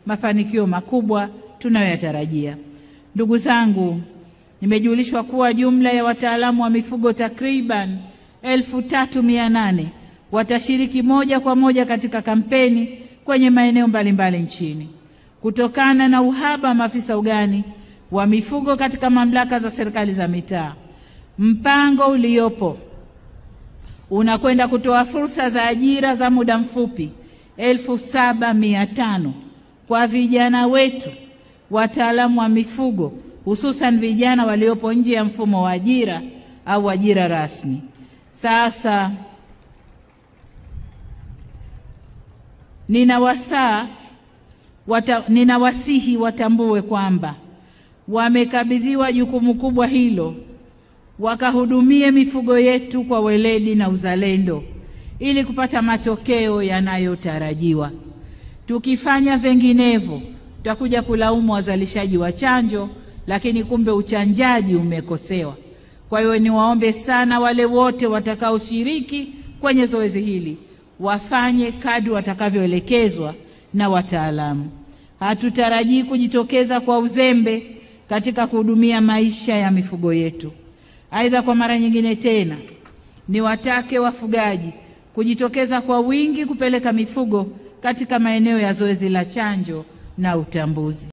mafanikio makubwa tunayoyatarajia. Ndugu zangu, nimejulishwa kuwa jumla ya wataalamu wa mifugo takriban 3,800 watashiriki moja kwa moja katika kampeni kwenye maeneo mbalimbali nchini. Kutokana na uhaba wa maafisa ugani wa mifugo katika mamlaka za serikali za mitaa, mpango uliopo unakwenda kutoa fursa za ajira za muda mfupi 7,500 kwa vijana wetu wataalamu wa mifugo, hususan vijana waliopo nje ya mfumo wa ajira au ajira rasmi. Sasa ninawasihi watambue kwamba wamekabidhiwa jukumu kubwa hilo, wakahudumie mifugo yetu kwa weledi na uzalendo ili kupata matokeo yanayotarajiwa. Tukifanya vinginevyo, tutakuja kulaumu wazalishaji wa chanjo, lakini kumbe uchanjaji umekosewa. Kwa hiyo niwaombe sana wale wote watakaoshiriki kwenye zoezi hili wafanye kadri watakavyoelekezwa na wataalamu. Hatutarajii kujitokeza kwa uzembe katika kuhudumia maisha ya mifugo yetu. Aidha, kwa mara nyingine tena niwatake wafugaji kujitokeza kwa wingi kupeleka mifugo katika maeneo ya zoezi la chanjo na utambuzi.